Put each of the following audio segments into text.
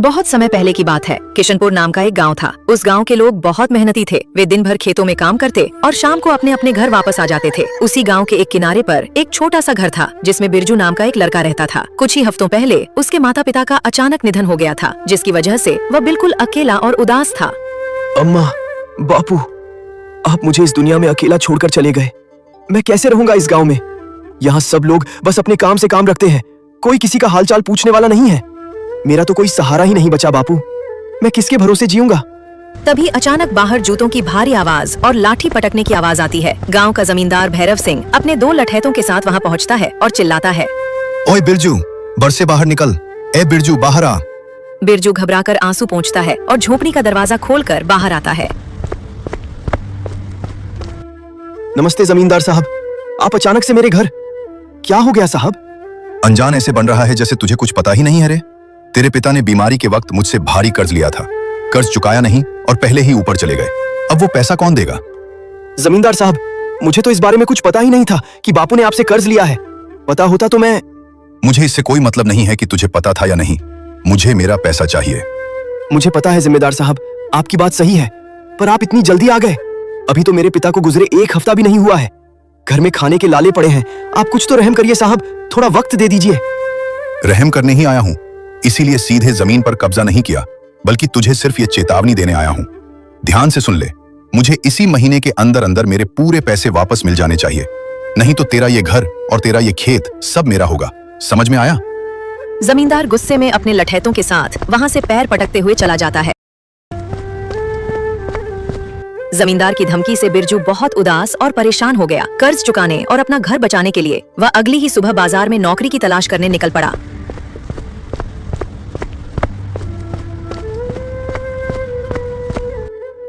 बहुत समय पहले की बात है। किशनपुर नाम का एक गांव था। उस गांव के लोग बहुत मेहनती थे। वे दिन भर खेतों में काम करते और शाम को अपने अपने घर वापस आ जाते थे। उसी गांव के एक किनारे पर एक छोटा सा घर था जिसमें बिरजू नाम का एक लड़का रहता था। कुछ ही हफ्तों पहले उसके माता पिता का अचानक निधन हो गया था, जिसकी वजह से वह बिल्कुल अकेला और उदास था। अम्मा, बापू, आप मुझे इस दुनिया में अकेला छोड़कर चले गए। मैं कैसे रहूंगा इस गांव में? यहाँ सब लोग बस अपने काम से काम रखते हैं, कोई किसी का हालचाल पूछने वाला नहीं है। मेरा तो कोई सहारा ही नहीं बचा बापू। मैं किसके भरोसे जीऊंगा? तभी अचानक बाहर जूतों की भारी आवाज और लाठी पटकने की आवाज आती है। गांव का जमींदार भैरव सिंह अपने 2 लठैतों के साथ वहां पहुंचता है और चिल्लाता है, ओए बिरजू, बर से बाहर निकल। ए बिरजू, बाहर आ। बिरजू घबराकर आंसू पोंछता है और झोपड़ी का दरवाजा खोलकर बाहर आता है। नमस्ते जमींदार साहब, आप अचानक से मेरे घर, क्या हो गया साहब? अनजान ऐसे बन रहा है जैसे तुझे कुछ पता ही नहीं है रे। तेरे पिता ने बीमारी के वक्त मुझसे भारी कर्ज लिया था। कर्ज चुकाया नहीं और पहले ही ऊपर चले गए। अब वो पैसा कौन देगा? जमींदार साहब, मुझे तो इस बारे में कुछ पता ही नहीं था कि बापू ने आपसे कर्ज लिया है। पता होता तो मैं... मुझे इससे कोई मतलब नहीं है कि तुझे पता था या नहीं। मुझे मेरा पैसा चाहिए। मुझे पता है जिम्मेदार साहब, आपकी बात सही है, पर आप इतनी जल्दी आ गए। अभी तो मेरे पिता को गुजरे 1 हफ्ता भी नहीं हुआ है। घर में खाने के लाले पड़े हैं। आप कुछ तो रहम करिए साहब, थोड़ा वक्त दे दीजिए। रहम करने ही आया हूं, इसीलिए सीधे जमीन पर कब्जा नहीं किया, बल्कि तुझे सिर्फ ये चेतावनी देने आया हूं। ध्यान से सुन ले, मुझे इसी महीने के अंदर अंदर मेरे पूरे पैसे वापस मिल जाने चाहिए, नहीं तो तेरा ये घर और तेरा ये खेत सब मेरा होगा। समझ में आया? जमींदार गुस्से में अपने लठैतों के साथ वहां से पैर पटकते हुए चला जाता है। जमींदार की धमकी से बिरजू बहुत उदास और परेशान हो गया। कर्ज चुकाने और अपना घर बचाने के लिए वह अगली ही सुबह बाजार में नौकरी की तलाश करने निकल पड़ा।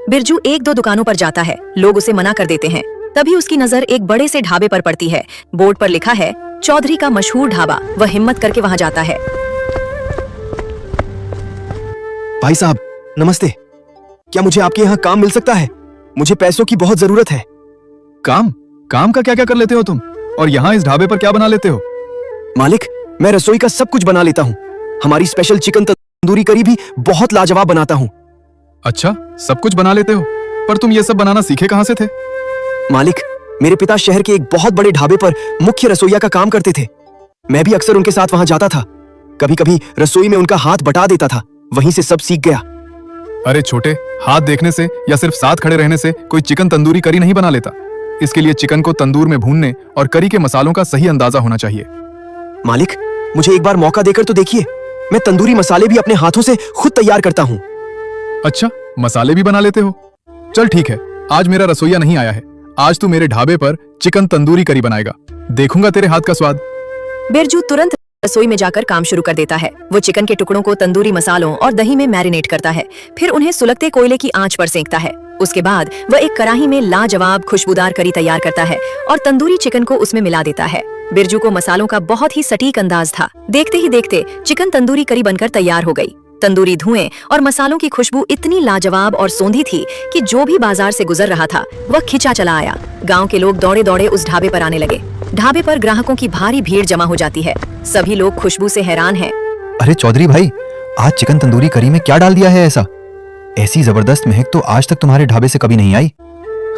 बिरजू 1-2 दुकानों पर जाता है। लोग उसे मना कर देते हैं। तभी उसकी नजर एक बड़े से ढाबे पर पड़ती है। बोर्ड पर लिखा है चौधरी का मशहूर ढाबा। वह हिम्मत करके वहां जाता है। भाई साहब नमस्ते, क्या मुझे आपके यहाँ काम मिल सकता है? मुझे पैसों की बहुत जरूरत है। काम का क्या क्या कर लेते हो तुम? और यहाँ इस ढाबे पर क्या बना लेते हो? मालिक, मैं रसोई का सब कुछ बना लेता हूँ। हमारी स्पेशल चिकन तंदूरी करी भी बहुत लाजवाब बनाता हूँ। अच्छा, सब कुछ बना लेते हो, पर तुम ये सब बनाना सीखे कहाँ से थे? मालिक, मेरे पिता शहर के एक बहुत बड़े ढाबे पर मुख्य रसोइया का काम करते थे। मैं भी अक्सर उनके साथ वहां जाता था। कभी कभी रसोई में उनका हाथ बटा देता था। वहीं से सब सीख गया। अरे छोटे, हाथ देखने से या सिर्फ साथ खड़े रहने से कोई चिकन तंदूरी करी नहीं बना लेता। इसके लिए चिकन को तंदूर में भूनने और करी के मसालों का सही अंदाजा होना चाहिए। मालिक, मुझे एक बार मौका देकर तो देखिए। मैं तंदूरी मसाले भी अपने हाथों से खुद तैयार करता हूँ। अच्छा, मसाले भी बना लेते हो? चल ठीक है, आज मेरा रसोइया नहीं आया है। आज तू मेरे ढाबे पर चिकन तंदूरी करी बनाएगा। देखूंगा तेरे हाथ का स्वाद। बिरजू तुरंत रसोई में जाकर काम शुरू कर देता है। वो चिकन के टुकड़ों को तंदूरी मसालों और दही में मैरिनेट करता है, फिर उन्हें सुलगते कोयले की आंच पर सेंकता है। उसके बाद वह एक कढ़ाई में लाजवाब खुशबूदार करी तैयार करता है और तंदूरी चिकन को उसमें मिला देता है। बिरजू को मसालों का बहुत ही सटीक अंदाज था। देखते ही देखते चिकन तंदूरी करी बनकर तैयार हो गई। तंदूरी धुएं और मसालों की खुशबू इतनी लाजवाब और सौंधी थी कि जो भी बाजार से गुजर रहा था वह खिंचा चला आया। गांव के लोग दौड़े दौड़े उस ढाबे पर आने लगे। ढाबे पर ग्राहकों की भारी भीड़ जमा हो जाती है। सभी लोग खुशबू से हैरान हैं। अरे चौधरी भाई, आज चिकन तंदूरी करी में क्या डाल दिया है ऐसा? ऐसी जबरदस्त महक तो आज तक तुम्हारे ढाबे से कभी नहीं आई।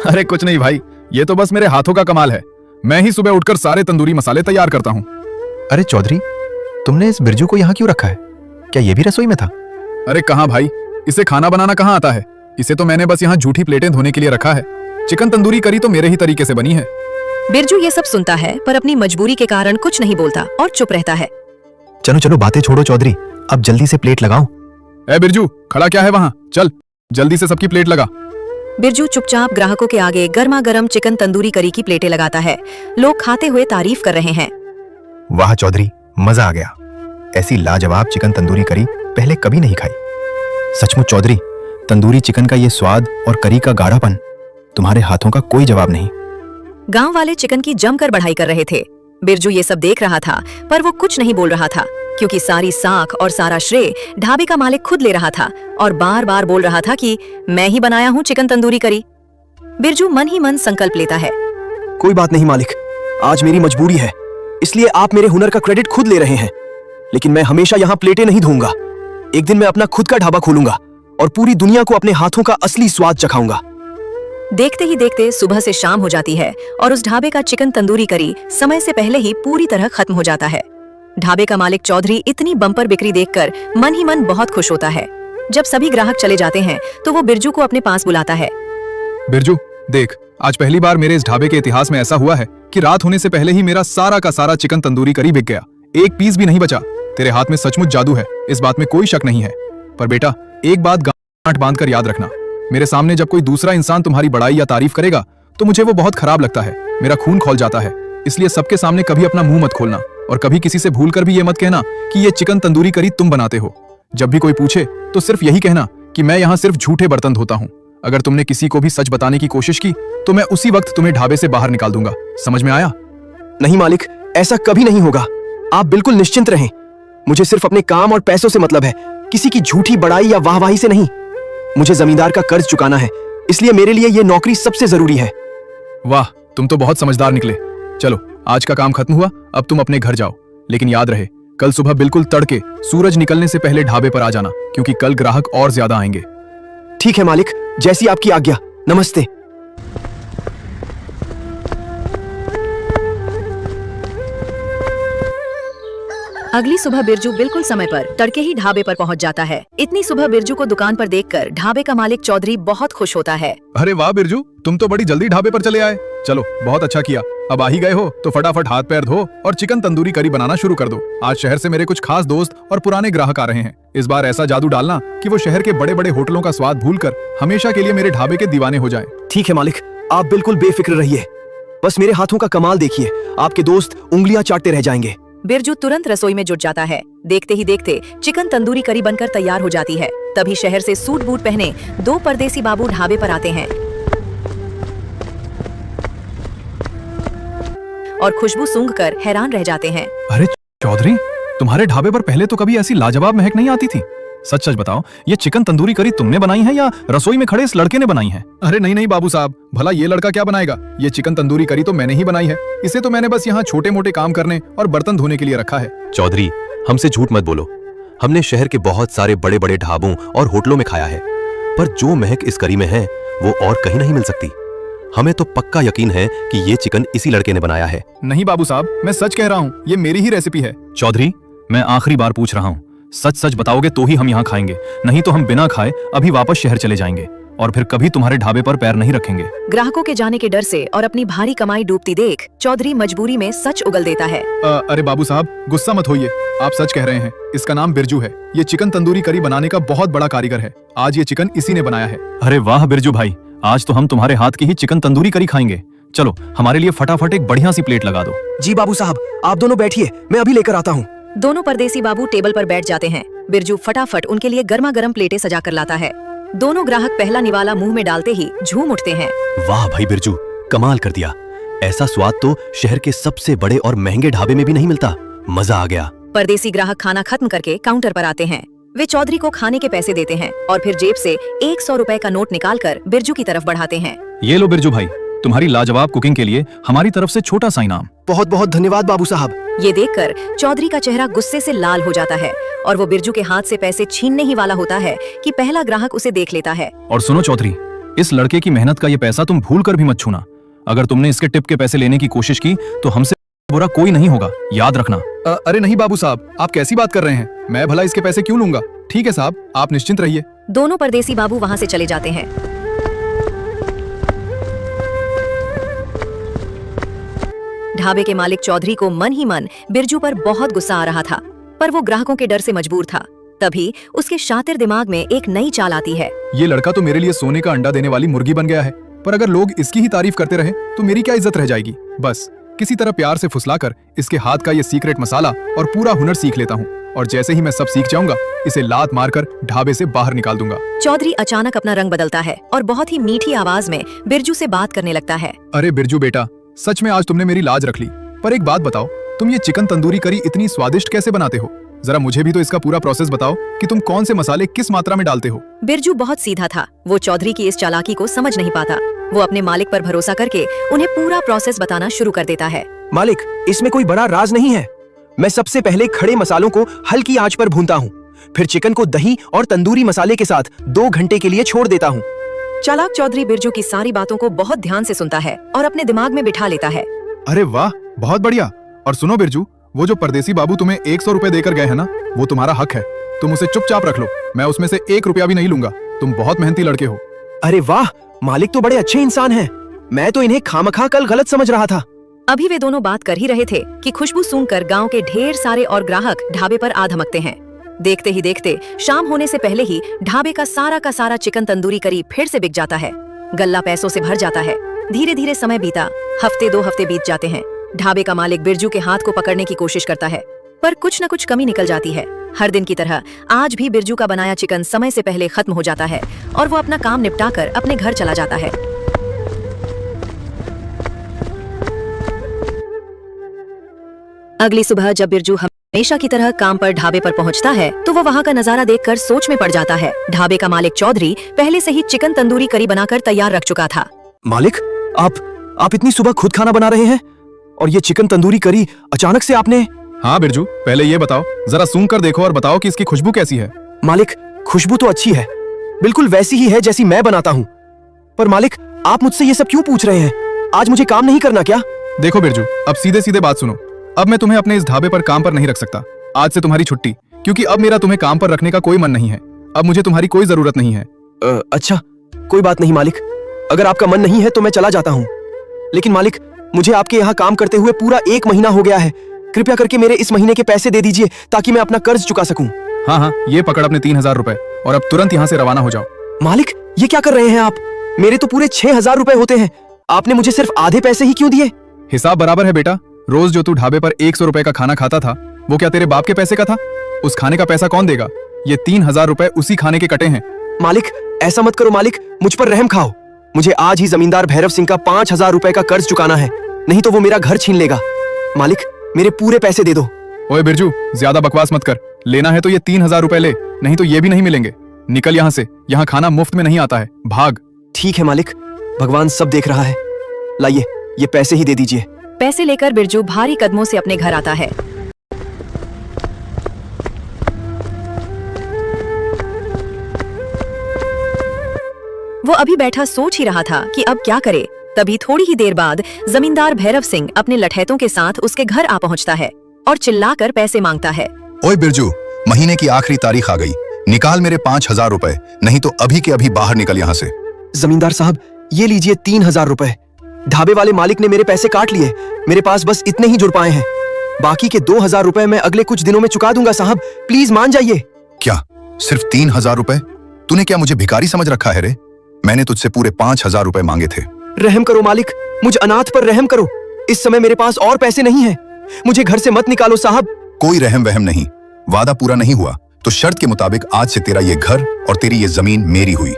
अरे कुछ नहीं भाई, ये तो बस मेरे हाथों का कमाल है। मैं ही सुबह उठकर सारे तंदूरी मसाले तैयार करता हूँ। अरे चौधरी, तुमने इस बिरजू को यहाँ क्यों रखा है? क्या ये भी रसोई में था? अरे कहाँ भाई, इसे खाना बनाना कहाँ आता है। इसे तो मैंने बस यहाँ झूठी प्लेटें धोने के लिए रखा है। चिकन तंदूरी करी तो मेरे ही तरीके से बनी है। बिरजू ये सब सुनता है पर अपनी मजबूरी के कारण कुछ नहीं बोलता और चुप रहता है। चलो चलो बातें छोड़ो चौधरी, अब जल्दी से प्लेट लगाओ। ए बिरजू, खड़ा क्या है वहाँ? चल जल्दी से सबकी प्लेट लगा। बिरजू चुपचाप ग्राहकों के आगे गर्मा गर्म चिकन तंदूरी करी की प्लेटें लगाता है। लोग खाते हुए तारीफ कर रहे हैं। वाह चौधरी, मजा आ गया। ऐसी लाजवाब चिकन तंदूरी करी पहले कभी नहीं खाई। सचमुच चौधरी, तंदूरी चिकन का ये स्वाद और करी का गाढ़ापन, तुम्हारे हाथों का कोई जवाब नहीं। गांव वाले चिकन की जमकर बढ़ाई कर रहे थे। बिरजू ये सब देख रहा था पर वो कुछ नहीं बोल रहा था, क्योंकि सारी साख और सारा श्रेय ढाबे का मालिक खुद ले रहा था और बार बार बोल रहा था कि मैं ही बनाया हूँ चिकन तंदूरी करी। बिरजू मन ही मन संकल्प लेता है। कोई बात नहीं मालिक, आज मेरी मजबूरी है, इसलिए आप मेरे हुनर का क्रेडिट खुद ले रहे हैं। लेकिन मैं हमेशा यहाँ प्लेटें नहीं धोऊंगा। एक दिन मैं अपना खुद का ढाबा खोलूंगा और पूरी दुनिया को अपने हाथों का असली स्वाद चखाऊंगा। देखते ही देखते सुबह से शाम हो जाती है और उस ढाबे का चिकन तंदूरी करी समय से पहले ही पूरी तरह खत्म हो जाता है। ढाबे का मालिक चौधरी इतनी बम्पर बिक्री देखकर मन ही मन बहुत खुश होता है। जब सभी ग्राहक चले जाते हैं तो वो बिरजू को अपने पास बुलाता है। बिरजू, देख, आज पहली बार मेरे इस ढाबे के इतिहास में ऐसा हुआ है कि रात होने से पहले ही मेरा सारा का सारा चिकन तंदूरी करी बिक गया। एक पीस भी नहीं बचा। तेरे हाथ में सचमुच जादू है, इस बात में कोई शक नहीं है। पर बेटा, एक बात गांठ बांध कर याद रखना, मेरे सामने जब कोई दूसरा इंसान तुम्हारी बड़ाई या तारीफ करेगा तो मुझे वो बहुत खराब लगता है, मेरा खून खौल जाता है। इसलिए सबके सामने कभी अपना मुंह मत खोलना और कभी किसी से भूल कर भी ये मत कहना कि ये चिकन तंदूरी करी तुम बनाते हो। जब भी कोई पूछे तो सिर्फ यही कहना कि मैं यहाँ सिर्फ झूठे बर्तन धोता हूँ। अगर तुमने किसी को भी सच बताने की कोशिश की तो मैं उसी वक्त तुम्हें ढाबे से बाहर निकाल दूंगा। समझ में आया? नहीं मालिक, ऐसा कभी नहीं होगा। आप बिल्कुल निश्चिंत रहें। मुझे सिर्फ अपने काम और पैसों से मतलब है, किसी की झूठी बड़ाई या वाहवाही से नहीं। मुझे जमींदार का कर्ज चुकाना है, इसलिए मेरे लिए ये नौकरी सबसे जरूरी है। वाह, तुम तो बहुत समझदार निकले। चलो, आज का काम खत्म हुआ, अब तुम अपने घर जाओ। लेकिन याद रहे, कल सुबह बिल्कुल तड़के सूरज निकलने से पहले ढाबे पर आ जाना, क्योंकि कल ग्राहक और ज्यादा आएंगे। ठीक है मालिक, जैसी आपकी आज्ञा। नमस्ते। अगली सुबह बिरजू बिल्कुल समय पर तड़के ही ढाबे पर पहुंच जाता है। इतनी सुबह बिरजू को दुकान पर देखकर ढाबे का मालिक चौधरी बहुत खुश होता है। अरे वाह बिरजू, तुम तो बड़ी जल्दी ढाबे पर चले आए। चलो, बहुत अच्छा किया। अब आ ही गए हो तो फटाफट हाथ पैर धो और चिकन तंदूरी करी बनाना शुरू कर दो। आज शहर से मेरे कुछ खास दोस्त और पुराने ग्राहक आ रहे हैं। इस बार ऐसा जादू डालना कि वो शहर के बड़े बड़े होटलों का स्वाद भूलकर हमेशा के लिए मेरे ढाबे के दीवाने हो जाएं। ठीक है मालिक, आप बिल्कुल बेफिक्र रहिए। बस मेरे हाथों का कमाल देखिए, आपके दोस्त उंगलियां चाटते रह जाएंगे। बिरजू तुरंत रसोई में जुट जाता है। देखते ही देखते चिकन तंदूरी करी बनकर तैयार हो जाती है। तभी शहर से सूट बूट पहने दो परदेसी बाबू ढाबे पर आते हैं और खुशबू सूंघकर हैरान रह जाते हैं। अरे चौधरी, तुम्हारे ढाबे पर पहले तो कभी ऐसी लाजवाब महक नहीं आती थी। सच सच बताओ, ये चिकन तंदूरी करी तुमने बनाई है या रसोई में खड़े इस लड़के ने बनाई है? अरे नहीं नहीं बाबू साहब, भला ये लड़का क्या बनाएगा? ये चिकन तंदूरी करी तो मैंने ही बनाई है। इसे तो मैंने बस यहाँ छोटे मोटे काम करने और बर्तन धोने के लिए रखा है। चौधरी, हमसे झूठ मत बोलो। हमने शहर के बहुत सारे बड़े बड़े ढाबों और होटलों में खाया है, पर जो महक इस करी में है वो और कहीं नहीं मिल सकती। हमें तो पक्का यकीन है कि ये चिकन इसी लड़के ने बनाया है। नहीं बाबू साहब, मैं सच कह रहा हूँ, ये मेरी ही रेसिपी है। चौधरी, मैं आखिरी बार पूछ रहा हूँ, सच सच बताओगे तो ही हम यहाँ खाएंगे, नहीं तो हम बिना खाए अभी वापस शहर चले जाएंगे और फिर कभी तुम्हारे ढाबे पर पैर नहीं रखेंगे। ग्राहकों के जाने के डर से और अपनी भारी कमाई डूबती देख चौधरी मजबूरी में सच उगल देता है। अरे बाबू साहब, गुस्सा मत होइए, आप सच कह रहे हैं। इसका नाम बिरजू है। ये चिकन तंदूरी करी बनाने का बहुत बड़ा कारीगर है। आज ये चिकन इसी ने बनाया है। अरे वाह बिरजू भाई, आज तो हम तुम्हारे हाथ की ही चिकन तंदूरी करी खाएंगे। चलो, हमारे लिए फटाफट एक बढ़िया सी प्लेट लगा दो। जी बाबू साहब, आप दोनों बैठिए, मैं अभी लेकर आता हूँ। दोनों परदेसी बाबू टेबल पर बैठ जाते हैं। बिरजू फटाफट उनके लिए गर्मा गर्म प्लेटें सजा कर लाता है। दोनों ग्राहक पहला निवाला मुंह में डालते ही झूम उठते हैं। वाह भाई बिरजू, कमाल कर दिया। ऐसा स्वाद तो शहर के सबसे बड़े और महंगे ढाबे में भी नहीं मिलता। मजा आ गया। परदेसी ग्राहक खाना खत्म करके काउंटर पर आते हैं। वे चौधरी को खाने के पैसे देते हैं और फिर जेब से 100 रुपए का नोट निकालकर बिरजू की तरफ बढ़ाते हैं। ये लो बिरजू भाई, तुम्हारी लाजवाब कुकिंग के लिए हमारी तरफ से छोटा सा इनाम। बहुत बहुत धन्यवाद बाबू साहब। ये देखकर चौधरी का चेहरा गुस्से से लाल हो जाता है और वो बिरजू के हाथ से पैसे छीनने ही वाला होता है कि पहला ग्राहक उसे देख लेता है। और सुनो चौधरी, इस लड़के की मेहनत का ये पैसा तुम भूल कर भी मत छूना। अगर तुमने इसके टिप के पैसे लेने की कोशिश की तो हमसे बुरा कोई नहीं होगा, याद रखना। अरे नहीं बाबू साहब, आप कैसी बात कर रहे हैं? मैं भला इसके पैसे क्यों लूंगा? ठीक है साहब, आप निश्चिंत रहिए। दोनों परदेसी बाबू वहाँ से चले जाते हैं। ढाबे के मालिक चौधरी को मन ही मन बिरजू पर बहुत गुस्सा आ रहा था, पर वो ग्राहकों के डर से मजबूर था। तभी उसके शातिर दिमाग में एक नई चाल आती है। ये लड़का तो मेरे लिए सोने का अंडा देने वाली मुर्गी बन गया है, पर अगर लोग इसकी ही तारीफ करते रहे तो मेरी क्या इज्जत रह जाएगी। बस किसी तरह प्यार से फुसलाकर इसके हाथ का ये सीक्रेट मसाला और पूरा हुनर सीख लेता हूँ, और जैसे ही मैं सब सीख जाऊंगा इसे लात मारकर ढाबे से बाहर निकाल दूंगा। चौधरी अचानक अपना रंग बदलता है और बहुत ही मीठी आवाज में बिरजू से बात करने लगता है। अरे बिरजू बेटा, सच में आज तुमने मेरी लाज रख ली। पर एक बात बताओ, तुम ये चिकन तंदूरी करी इतनी स्वादिष्ट कैसे बनाते हो? जरा मुझे भी तो इसका पूरा प्रोसेस बताओ कि तुम कौन से मसाले किस मात्रा में डालते हो। बिरजू बहुत सीधा था, वो चौधरी की इस चालाकी को समझ नहीं पाता। वो अपने मालिक पर भरोसा करके उन्हें पूरा प्रोसेस बताना शुरू कर देता है। मालिक, इसमें कोई बड़ा राज नहीं है। मैं सबसे पहले खड़े मसालों को हल्की आंच पर भूनता हूँ। फिर चिकन को दही और तंदूरी मसाले के साथ 2 घंटे के लिए छोड़ देता हूँ। चालाक चौधरी बिरजू की सारी बातों को बहुत ध्यान से सुनता है और अपने दिमाग में बिठा लेता है। अरे वाह, बहुत बढ़िया। और सुनो बिरजू, वो जो परदेसी बाबू तुम्हें 100 रुपए देकर गए हैं ना, वो तुम्हारा हक है। तुम उसे चुपचाप रख लो, मैं उसमें से 1 रुपया भी नहीं लूंगा। तुम बहुत मेहनती लड़के हो। अरे वाह, मालिक तो बड़े अच्छे इंसान हैं। मैं तो इन्हें खामखा कल गलत समझ रहा था। अभी वे दोनों बात कर ही रहे थे कि खुशबू सूंघकर गांव के ढेर सारे और ग्राहक ढाबे पर आ धमकते हैं। देखते ही देखते शाम होने से पहले ही ढाबे का सारा चिकन तंदूरी करी फिर से बिक जाता है। गल्ला पैसों से भर जाता है। धीरे धीरे समय बीता, हफ्ते 2 हफ्ते बीत जाते हैं। ढाबे का मालिक बिरजू के हाथ को पकड़ने की कोशिश करता है, पर कुछ न कुछ कमी निकल जाती है। हर दिन की तरह आज भी बिरजू का बनाया चिकन समय से पहले खत्म हो जाता है और वो अपना काम निपटाकर अपने घर चला जाता है। अगली सुबह जब बिरजू हमेशा की तरह काम पर ढाबे पर पहुंचता है तो वो वहां का नजारा देखकर सोच में पड़ जाता है। ढाबे का मालिक चौधरी पहले से ही चिकन तंदूरी करी बनाकर तैयार रख चुका था। मालिक, आप इतनी सुबह खुद खाना बना रहे हैं और ये चिकन तंदूरी करी अचानक से आपने? हाँ बिरजू, पहले ये बताओ, जरा सूंघ कर देखो और बताओ कि इसकी खुशबू कैसी है। मालिक, खुशबू तो अच्छी है, बिल्कुल वैसी ही है जैसी मैं बनाता हूँ। पर मालिक, आप मुझसे ये सब क्यों पूछ रहे हैं? आज मुझे काम नहीं करना क्या? देखो बिरजू, अब सीधे सीधे बात सुनो। अब मैं तुम्हें अपने इस ढाबे पर काम पर नहीं रख सकता। आज से तुम्हारी छुट्टी, क्योंकि अब मेरा तुम्हें काम पर रखने का कोई मन नहीं है। अब मुझे तुम्हारी कोई जरूरत नहीं है। अच्छा, कोई बात नहीं मालिक, अगर आपका मन नहीं है तो मैं चला जाता हूँ। लेकिन मालिक, मुझे आपके यहाँ काम करते हुए पूरा 1 महीना हो गया है। कृपया करके मेरे इस महीने के पैसे दे दीजिए ताकि मैं अपना कर्ज चुका सकूं। हाँ, ये पकड़ अपने 3000 रुपए और अब तुरंत यहाँ से रवाना हो जाओ। मालिक, ये क्या कर रहे हैं आप? मेरे तो पूरे 6000 रुपए होते हैं। आपने मुझे सिर्फ आधे पैसे ही क्यों दिए? हिसाब बराबर है बेटा। रोज जो तू ढाबे पर 100 रुपए का खाना खाता था, वो क्या तेरे बाप के पैसे का था? उस खाने का पैसा कौन देगा? ये 3000 रुपए उसी खाने के कटे हैं। मालिक, ऐसा मत करो मालिक, मुझ पर रहम खाओ। मुझे आज ही जमींदार भैरव सिंह का 5000 रुपए का कर्ज चुकाना है, नहीं तो वो मेरा घर छीन लेगा। मालिक, मेरे पूरे पैसे दे दो। ओए बिरजू, ज्यादा बकवास मत कर। लेना है तो ये 3000 रुपए ले, नहीं तो ये भी नहीं मिलेंगे। निकल यहाँ से, यहाँ खाना मुफ्त में नहीं आता है। भाग। ठीक है मालिक, भगवान सब देख रहा है। लाइए, ये पैसे ही दे दीजिए। पैसे लेकर बिरजू भारी कदमों से अपने घर आता है। वो अभी बैठा सोच ही रहा था कि अब क्या करे। तभी थोड़ी ही देर बाद जमींदार भैरव सिंह अपने लठैतों के साथ उसके घर आ पहुंचता है और चिल्लाकर पैसे मांगता है। ओए बिरजू, महीने की आखिरी तारीख आ गई, निकाल मेरे 5000 रुपए, नहीं तो अभी के अभी बाहर निकल यहाँ से। जमींदार साहब, ये लीजिए 3000 रुपए। ढाबे वाले मालिक ने मेरे पैसे काट लिए, मेरे पास बस इतने ही जुड़ पाए हैं। बाकी के 2000 रुपए मैं अगले कुछ दिनों में चुका दूंगा साहब, प्लीज मान जाइए। क्या सिर्फ 3000 रुपए? तूने क्या मुझे भिखारी समझ रखा है रे? मैंने तुझसे पूरे 5000 रुपए मांगे थे। रहम करो मालिक, मुझ अनाथ पर रहम करो। इस समय मेरे पास और पैसे नहीं हैं। मुझे घर से मत निकालो साहब। कोई रहम वहम नहीं, वादा पूरा नहीं हुआ तो शर्त के मुताबिक आज से तेरा ये घर और तेरी ये जमीन मेरी हुई।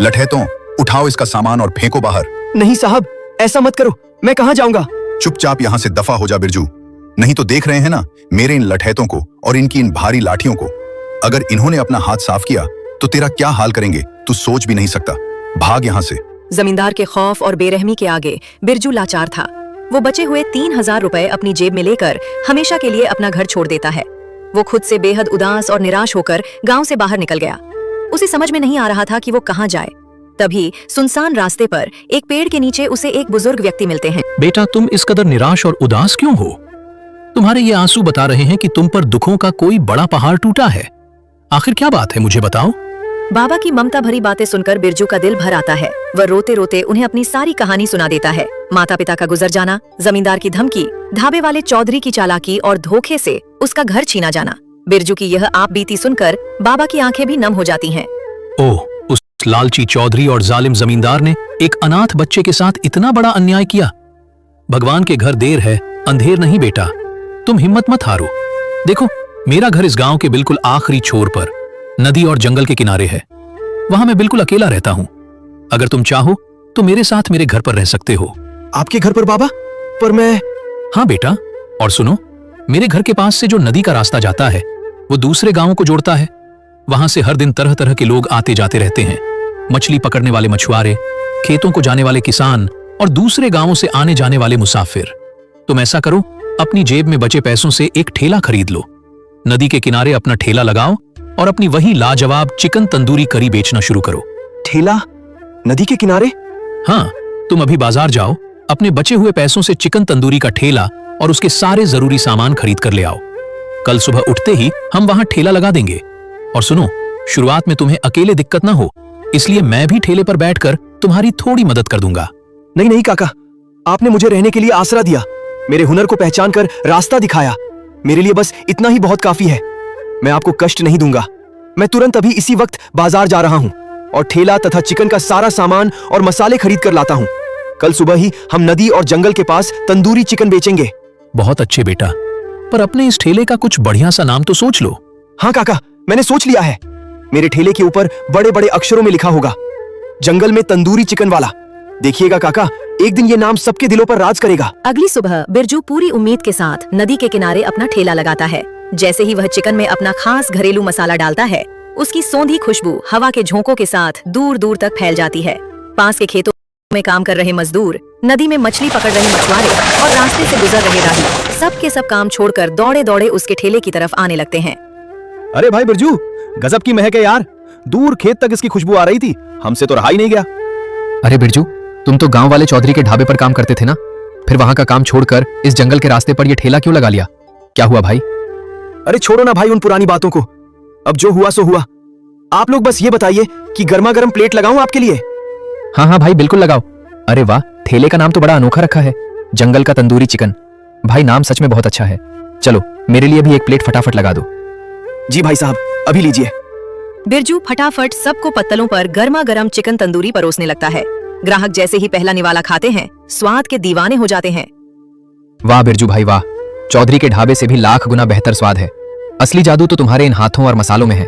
लठैतों, उठाओ इसका सामान और फेंको बाहर। नहीं साहब, ऐसा मत करो, मैं कहाँ जाऊंगा? चुपचाप यहाँ से दफा हो जा बिरजू, नहीं तो देख रहे हैं ना मेरे इन लठैतों को और इनकी इन भारी लाठियों को। अगर इन्होंने अपना हाथ साफ किया तो तेरा क्या हाल करेंगे तू सोच भी नहीं सकता। भाग यहाँ से। जमींदार के खौफ और बेरहमी के आगे बिरजू लाचार था। वो बचे हुए 3000 रुपए अपनी जेब में लेकर हमेशा के लिए अपना घर छोड़ देता है। वो खुद से बेहद उदास और निराश होकर गांव से बाहर निकल गया। उसे समझ में नहीं आ रहा था कि वो कहाँ जाए। तभी सुनसान रास्ते पर एक पेड़ के नीचे उसे एक बुजुर्ग व्यक्ति मिलते हैं। बेटा, तुम इस कदर निराश और उदास क्यों हो? तुम्हारे ये आंसू बता रहे हैं कि तुम पर दुखों का कोई बड़ा पहाड़ टूटा है। आखिर क्या बात है, मुझे बताओ। बाबा की ममता भरी बातें सुनकर बिरजू का दिल भर आता है। वह रोते रोते उन्हें अपनी सारी कहानी सुना देता है। माता पिता का गुजर जाना, जमींदार की धमकी, ढाबे वाले चौधरी की चालाकी और धोखे से उसका घर छीना जाना। बिरजू की यह आप बीती सुनकर बाबा की आंखें भी नम हो जाती हैं। ओह, उस लालची चौधरी और जालिम जमींदार ने एक अनाथ बच्चे के साथ इतना बड़ा अन्याय किया। भगवान के घर देर है, अंधेर नहीं बेटा। तुम हिम्मत मत हारो। देखो, मेरा घर इस गांव के बिल्कुल आखिरी छोर पर नदी और जंगल के किनारे है। वहां मैं बिल्कुल अकेला रहता हूं। अगर तुम चाहो तो मेरे साथ मेरे घर पर रह सकते हो। आपके घर पर बाबा? पर मैं... हाँ बेटा, और सुनो, मेरे घर के पास से जो नदी का रास्ता जाता है वो दूसरे गांवों को जोड़ता है। वहां से हर दिन तरह तरह के लोग आते जाते रहते हैं। मछली पकड़ने वाले मछुआरे, खेतों को जाने वाले किसान और दूसरे गांवों से आने जाने वाले मुसाफिर। तुम ऐसा करो, अपनी जेब में बचे पैसों से एक ठेला खरीद लो, नदी के किनारे अपना ठेला लगाओ और अपनी वही लाजवाब चिकन तंदूरी करी बेचना शुरू करो। ठेला नदी के किनारे? हाँ, तुम अभी बाजार जाओ, अपने बचे हुए पैसों से चिकन तंदूरी का ठेला और उसके सारे जरूरी सामान खरीद कर ले आओ। कल सुबह उठते ही हम वहां ठेला लगा देंगे। और सुनो, शुरुआत में तुम्हें अकेले दिक्कत ना हो, इसलिए मैं भी ठेले पर बैठकर तुम्हारी थोड़ी मदद कर दूंगा। नहीं नहीं काका, आपने मुझे रहने के लिए आसरा दिया, मेरे हुनर को पहचान कर रास्ता दिखाया। मेरे लिए बस इतना ही बहुत काफी है। मैं आपको कष्ट नहीं दूंगा। मैं तुरंत अभी इसी वक्त बाजार जा रहा हूँ और ठेला तथा चिकन का सारा सामान और मसाले खरीद कर लाता हूँ। कल सुबह ही हम नदी और जंगल के पास तंदूरी चिकन बेचेंगे। बहुत अच्छे बेटा, पर अपने इस ठेले का कुछ बढ़िया सा नाम तो सोच लो। हाँ काका, मैंने सोच लिया है। मेरे ठेले के ऊपर बड़े बड़े अक्षरों में लिखा होगा, जंगल में तंदूरी चिकन वाला। देखिएगा काका, एक दिन ये नाम सबके दिलों पर राज करेगा। अगली सुबह बिरजू पूरी उम्मीद के साथ नदी के किनारे अपना ठेला लगाता है। जैसे ही वह चिकन में अपना खास घरेलू मसाला डालता है, उसकी सौंधी खुशबू हवा के झोंकों के साथ दूर दूर तक फैल जाती है। पास के खेतों में काम कर रहे मजदूर, नदी में मछली पकड़ रहे मछुआरे और रास्ते से गुजर रहे राही सब के सब काम छोड़कर दौड़े दौड़े उसके ठेले की तरफ आने लगते हैं। अरे भाई बिरजू, गजब की महक है यार। दूर खेत तक इसकी खुशबू आ रही थी, हमसे तो रहा ही नहीं गया। अरे बिरजू, तुम तो गांव वाले चौधरी के ढाबे पर काम करते थे ना, फिर वहां का काम छोड़कर इस जंगल के रास्ते पर यह ठेला क्यों लगा लिया? क्या हुआ भाई? अरे छोड़ो ना भाई उन पुरानी बातों को, अब जो हुआ सो हुआ। आप लोग बस ये बताइए कि गर्मा गर्म प्लेट लगाऊं आपके लिए? हाँ हाँ भाई, बिल्कुल लगाओ। अरे वाह, ठेले का नाम तो बड़ा अनोखा रखा है, जंगल का तंदूरी चिकन। भाई नाम सच में बहुत अच्छा है। चलो मेरे लिए भी एक प्लेट फटाफट लगा दो। जी भाई साहब, अभी लीजिए। बिरजू फटाफट सबको पत्तलों पर गर्मा गर्म चिकन तंदूरी परोसने लगता है। ग्राहक जैसे ही पहला निवाला खाते हैं, स्वाद के दीवाने हो जाते हैं। वाह बिरजू भाई वाह, चौधरी के ढाबे से भी लाख गुना बेहतर स्वाद है। असली जादू तो तुम्हारे इन हाथों और मसालों में है।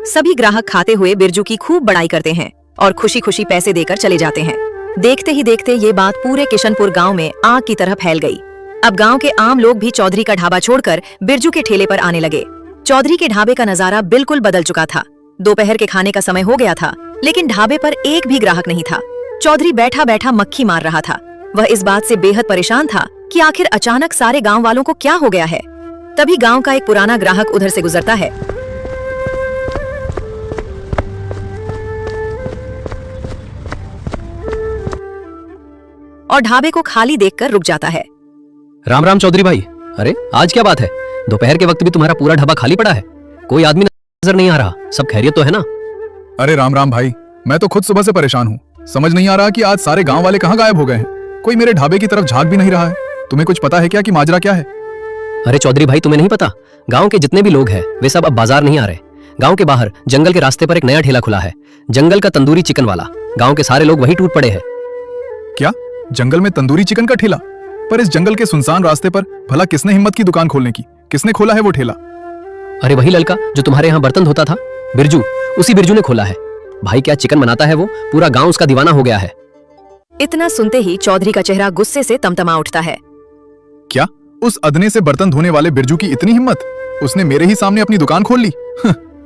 सभी ग्राहक खाते हुए बिरजू की खूब बड़ाई करते हैं और खुशी खुशी पैसे देकर चले जाते हैं। देखते ही देखते ये बात पूरे किशनपुर गांव में आग की तरह फैल गई। अब गांव के आम लोग भी चौधरी का ढाबा छोड़कर बिरजू के ठेले पर आने लगे। चौधरी के ढाबे का नजारा बिल्कुल बदल चुका था। दोपहर के खाने का समय हो गया था, लेकिन ढाबे पर एक भी ग्राहक नहीं था। चौधरी बैठा बैठा मक्खी मार रहा था। वह इस बात से बेहद परेशान था कि आखिर अचानक सारे गांव वालों को क्या हो गया है। तभी गांव का एक पुराना ग्राहक उधर से गुजरता है और ढाबे को खाली देखकर रुक जाता है। राम राम चौधरी भाई। अरे आज क्या बात है, दोपहर के वक्त भी तुम्हारा पूरा ढाबा खाली पड़ा है, कोई आदमी नजर नहीं आ रहा। सब खैरियत तो है ना? अरे राम राम भाई, मैं तो खुद सुबह से परेशान हूँ। समझ नहीं आ रहा कि आज सारे गांव वाले कहाँ गायब हो गए हैं। कोई मेरे ढाबे की तरफ झांक भी नहीं रहा है। तुम्हें कुछ पता है क्या कि माजरा क्या है? अरे चौधरी भाई, तुम्हें नहीं पता? गांव के जितने भी लोग हैं वे सब अब बाजार नहीं आ रहे। गांव के बाहर जंगल के रास्ते पर एक नया ठेला खुला है, जंगल का तंदूरी चिकन वाला। गांव के सारे लोग वही टूट पड़े हैं। क्या जंगल में तंदूरी चिकन का ठेला? पर इस जंगल के सुनसान रास्ते पर भला किसने हिम्मत की दुकान खोलने की? किसने खोला है वो ठेला? अरे वही लड़का जो तुम्हारे यहाँ बर्तन धोता था, बिरजू, उसी बिरजू ने खोला है। भाई क्या चिकन बनाता है वो, पूरा गांव उसका दीवाना हो गया है। इतना सुनते ही चौधरी का चेहरा गुस्से से तमतमा उठता है। क्या उस अदने से बर्तन धोने वाले बिरजू की इतनी हिम्मत? उसने मेरे ही सामने अपनी दुकान खोल ली।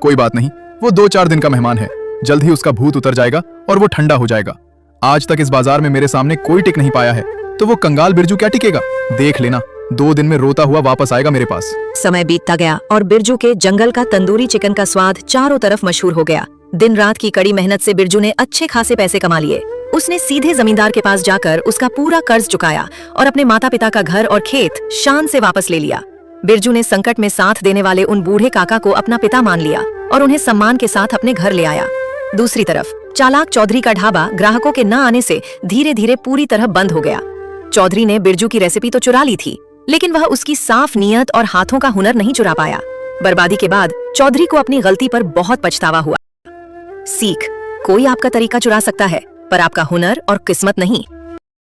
कोई बात नहीं, वो 2-4 दिन का मेहमान है, जल्द ही उसका भूत उतर जाएगा और वो ठंडा हो जाएगा। आज तक इस बाजार में मेरे सामने कोई टिक नहीं पाया है, तो वो कंगाल बिरजू क्या टिकेगा? देख लेना, 2 दिन में रोता हुआ वापस आएगा मेरे पास। समय बीतता गया और बिरजू के जंगल का तंदूरी चिकन का स्वाद चारों तरफ मशहूर हो गया। दिन रात की कड़ी मेहनत से बिरजू ने अच्छे खासे पैसे कमा लिए। उसने सीधे जमींदार के पास जाकर उसका पूरा कर्ज चुकाया और अपने माता पिता का घर और खेत शान से वापस ले लिया। बिरजू ने संकट में साथ देने वाले उन बूढ़े काका को अपना पिता मान लिया और उन्हें सम्मान के साथ अपने घर ले आया। दूसरी तरफ चालाक चौधरी का ढाबा ग्राहकों के न आने से धीरे धीरे पूरी तरह बंद हो गया। चौधरी ने बिरजू की रेसिपी तो चुरा ली थी, लेकिन वह उसकी साफ नीयत और हाथों का हुनर नहीं चुरा पाया। बर्बादी के बाद चौधरी को अपनी गलती पर बहुत पछतावा हुआ। सीख, कोई आपका तरीका चुरा सकता है, पर आपका हुनर और किस्मत नहीं।